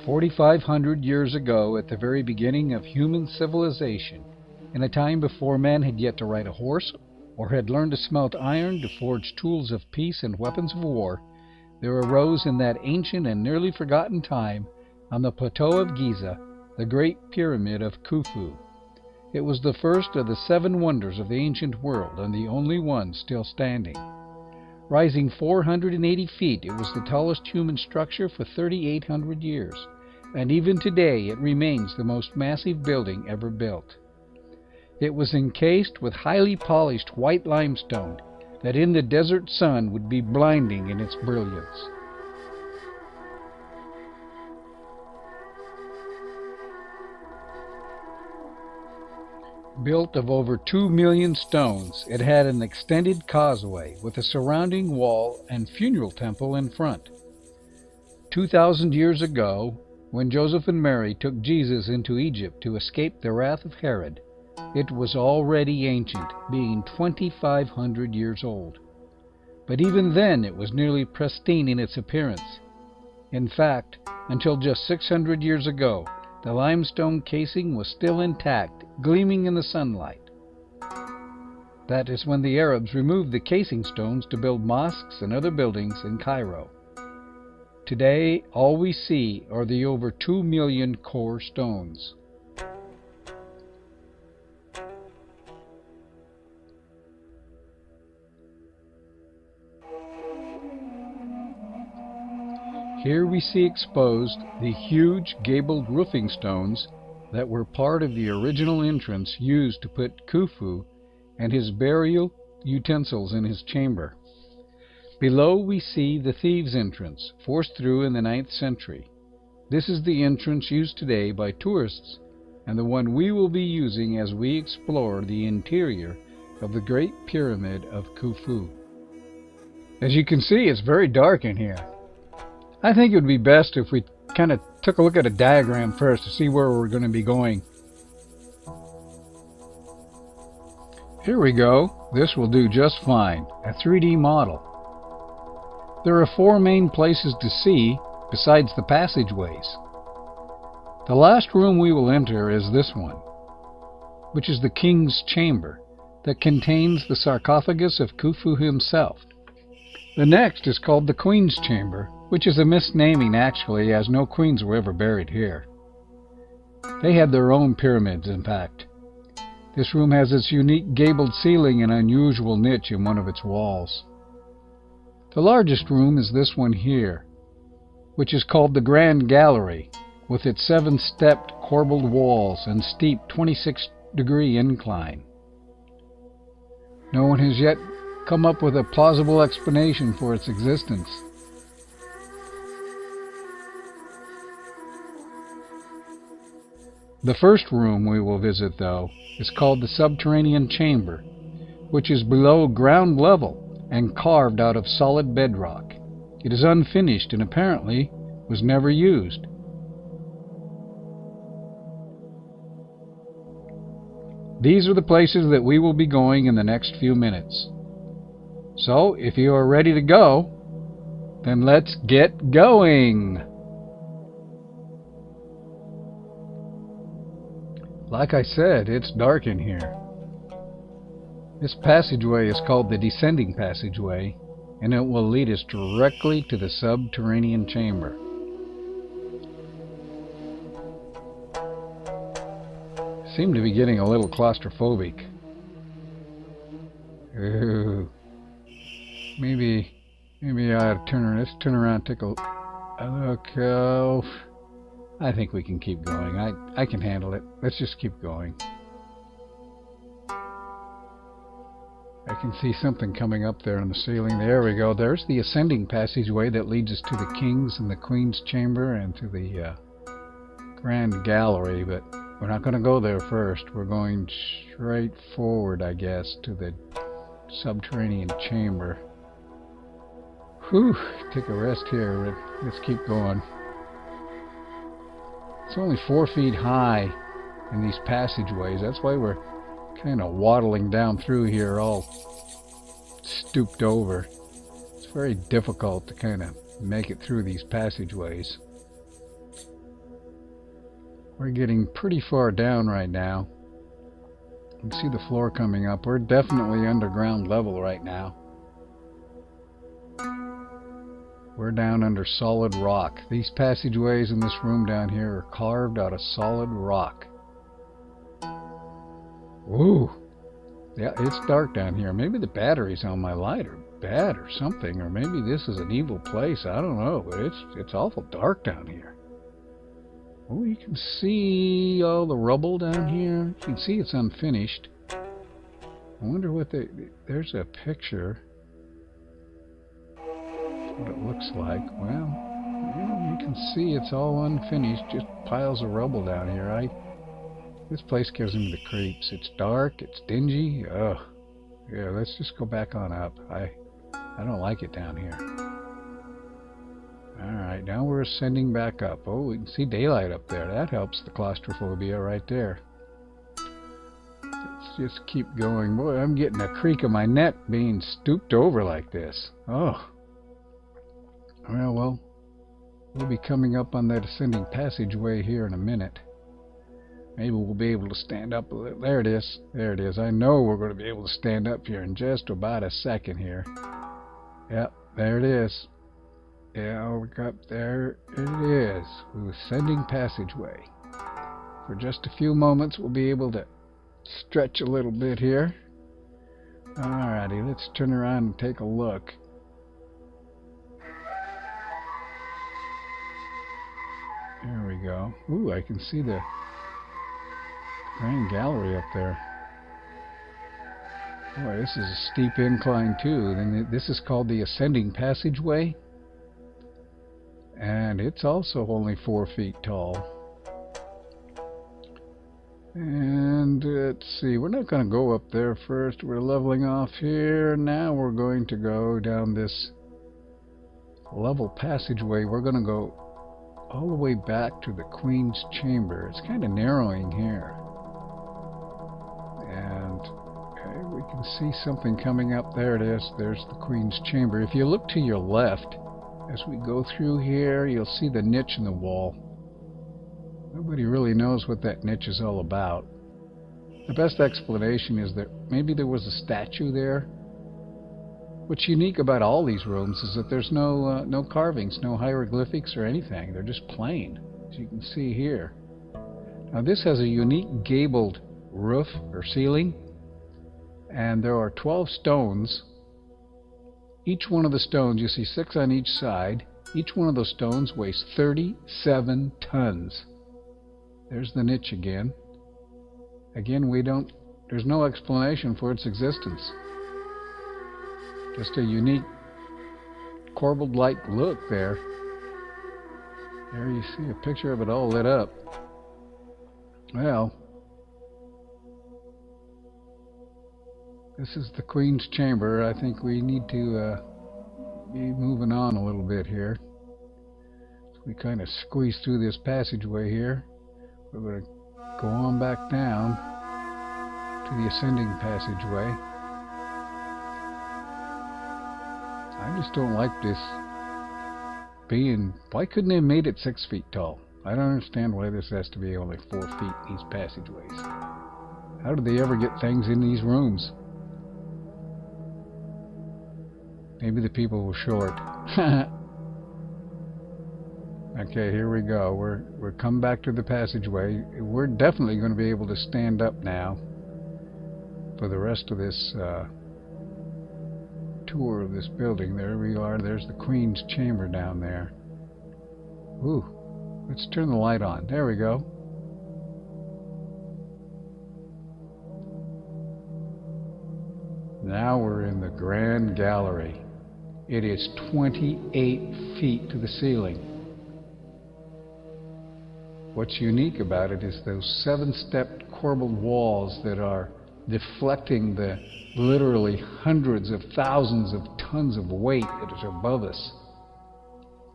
4,500 years ago, at the very beginning of human civilization, in a time before man had yet to ride a horse or had learned to smelt iron to forge tools of peace and weapons of war, there arose in that ancient and nearly forgotten time, on the plateau of Giza, the great pyramid of Khufu. It was the first of the 7 wonders of the ancient world and the only one still standing. Rising 480 feet, it was the tallest human structure for 3,800 years, and even today it remains the most massive building ever built. It was encased with highly polished white limestone that in the desert sun would be blinding in its brilliance. Built of over 2 million stones, it had an extended causeway with a surrounding wall and funeral temple in front. 2,000 years ago, when Joseph and Mary took Jesus into Egypt to escape the wrath of Herod, it was already ancient, being 2,500 years old. But even then it was nearly pristine in its appearance. In fact, until just 600 years ago, the limestone casing was still intact, gleaming in the sunlight. That is when the Arabs removed the casing stones to build mosques and other buildings in Cairo. Today, all we see are the over 2 million core stones. Here we see exposed the huge gabled roofing stones that were part of the original entrance used to put Khufu and his burial utensils in his chamber. Below we see the thieves' entrance, forced through in the 9th century. This is the entrance used today by tourists and the one we will be using as we explore the interior of the Great Pyramid of Khufu. As you can see, it's very dark in here. I think it would be best if we kind of took a look at a diagram first to see where we're going to be going. Here we go. This will do just fine. A 3D model. There are 4 main places to see besides the passageways. The last room we will enter is this one, which is the king's chamber that contains the sarcophagus of Khufu himself. The next is called the queen's chamber, which is a misnaming actually, as no queens were ever buried here. They had their own pyramids, in fact. This room has its unique gabled ceiling and unusual niche in one of its walls. The largest room is this one here, which is called the Grand Gallery, with its 7-stepped corbelled walls and steep 26-degree incline. No one has yet come up with a plausible explanation for its existence. The first room we will visit, though, is called the Subterranean Chamber, which is below ground level and carved out of solid bedrock. It is unfinished and apparently was never used. These are the places that we will be going in the next few minutes. So, if you are ready to go, then let's get going! Like I said, it's dark in here. This passageway is called the Descending Passageway, and it will lead us directly to the Subterranean Chamber. Seem to be getting a little claustrophobic. Ooh. Maybe I ought to turn around. Let's turn around and take a look. Oh, I think we can keep going. I can handle it. Let's just keep going. I can see something coming up there on the ceiling. There we go. There's the ascending passageway that leads us to the King's and the Queen's chamber and to the Grand Gallery, but we're not going to go there first. We're going straight forward, I guess, to the Subterranean Chamber. Whew, take a rest here. Let's keep going. It's only 4 feet high in these passageways. That's why we're kind of waddling down through here, all stooped over. It's very difficult to kind of make it through these passageways. We're getting pretty far down right now. You can see the floor coming up. We're definitely underground level right now. We're down under solid rock. These passageways in this room down here are carved out of solid rock. Ooh. Yeah, it's dark down here. Maybe the batteries on my light are bad or something, or maybe this is an evil place. I don't know, but it's awful dark down here. Oh, you can see all the rubble down here. You can see it's unfinished. I wonder what there's a picture. What it looks like. Well, yeah, you can see it's all unfinished, just piles of rubble down here. This place gives me the creeps. It's dark, it's dingy. Ugh. Yeah, let's just go back on up. I don't like it down here. Alright, now we're ascending back up. Oh, we can see daylight up there. That helps the claustrophobia right there. Let's just keep going. Boy, I'm getting a creak of my neck being stooped over like this. Oh. Well, we'll be coming up on that ascending passageway here in a minute. Maybe we'll be able to stand up a little. There it is. There it is. I know we're going to be able to stand up here in just about a second here. Yep, there it is. Yeah, look up there. It is. The ascending passageway. For just a few moments, we'll be able to stretch a little bit here. Alrighty, let's turn around and take a look. There we go. Ooh, I can see the Grand Gallery up there. Boy, this is a steep incline too. Then this is called the Ascending Passageway. And it's also only 4 feet tall. And let's see, we're not going to go up there first. We're leveling off here. Now we're going to go down this level passageway. We're going to go all the way back to the Queen's Chamber. It's kind of narrowing here. And okay, we can see something coming up. There it is. There's the Queen's Chamber. If you look to your left, as we go through here, you'll see the niche in the wall. Nobody really knows what that niche is all about. The best explanation is that maybe there was a statue there. What's unique about all these rooms is that there's no carvings, no hieroglyphics or anything. They're just plain, as you can see here. Now this has a unique gabled roof or ceiling, and there are 12 stones. Each one of the stones, you see 6 on each side, each one of those stones weighs 37 tons. There's the niche again. Again, there's no explanation for its existence. Just a unique corbelled-like look there. There you see a picture of it all lit up. Well, this is the Queen's Chamber. I think we need to be moving on a little bit here. So we kind of squeeze through this passageway here. We're going to go on back down to the ascending passageway. I just don't like this being... Why couldn't they have made it 6 feet tall? I don't understand why this has to be only 4 feet, these passageways. How did they ever get things in these rooms? Maybe the people were short. Okay, here we go. We're come back to the passageway. We're definitely going to be able to stand up now for the rest of this tour of this building. There we are. There's the Queen's Chamber down there. Ooh, let's turn the light on. There we go. Now we're in the Grand Gallery. It is 28 feet to the ceiling. What's unique about it is those 7-stepped corbelled walls that are deflecting the literally hundreds of thousands of tons of weight that is above us.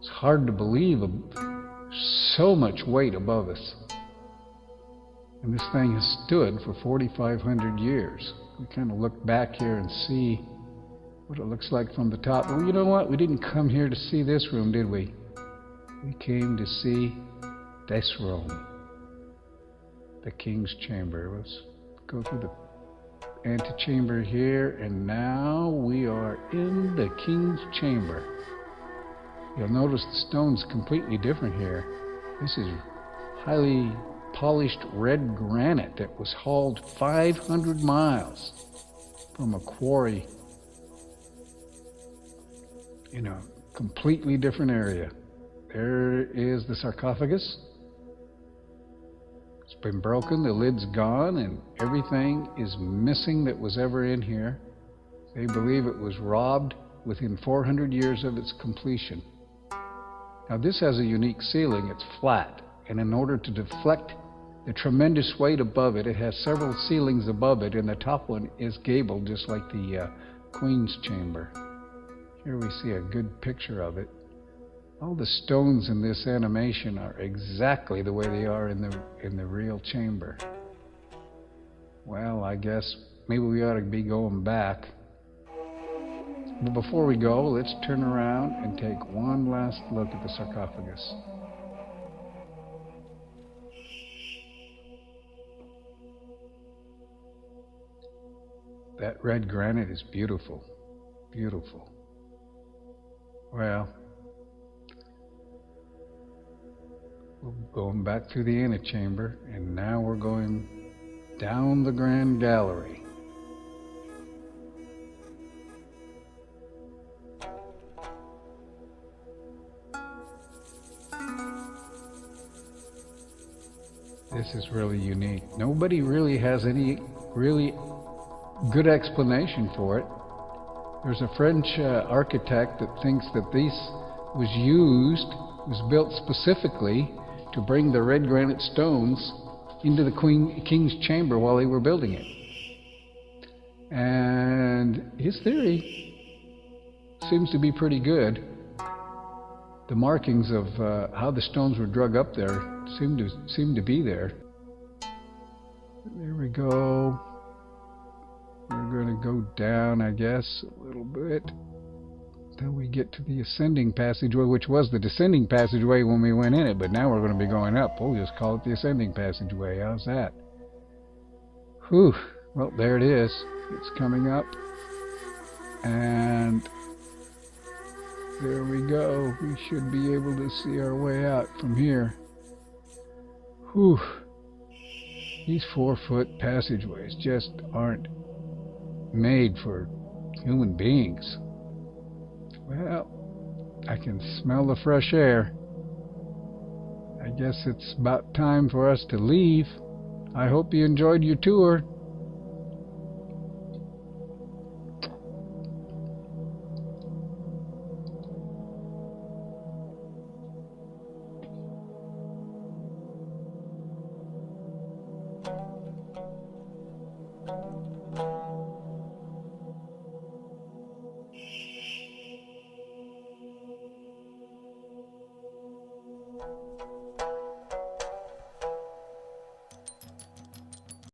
It's hard to believe so much weight above us. And this thing has stood for 4,500 years. We kind of look back here and see what it looks like from the top. Well, you know what? We didn't come here to see this room, did we? We came to see this room. the king's chamber. Let's go through the antechamber here, and now we are in the king's chamber. You'll notice the stone's completely different here. This is highly polished red granite that was hauled 500 miles from a quarry in a completely different area. There is the sarcophagus. It's been broken, the lid's gone, and everything is missing that was ever in here. They believe it was robbed within 400 years of its completion. Now this has a unique ceiling. It's flat, and in order to deflect the tremendous weight above it, it has several ceilings above it, and the top one is gabled just like the Queen's chamber. Here we see a good picture of it. All the stones in this animation are exactly the way they are in the real chamber. Well, I guess maybe we ought to be going back. But before we go, let's turn around and take one last look at the sarcophagus. That red granite is beautiful, beautiful. Well, we're going back through the antechamber, and now we're going down the grand gallery. This is really unique. Nobody really has any really good explanation for it. There's a French architect that thinks that this was built specifically to bring the red granite stones into the king's chamber while they were building it. And his theory seems to be pretty good. The markings of how the stones were drug up there seem to be there. There we go. We're going to go down, I guess, a little bit until we get to the ascending passageway, which was the descending passageway when we went in it, but now we're going to be going up. We'll just call it the ascending passageway. How's that? Whew. Well, there it is. It's coming up. And there we go. We should be able to see our way out from here. Whew. These 4-foot passageways just aren't made for human beings. Well, I can smell the fresh air. I guess it's about time for us to leave. I hope you enjoyed your tour.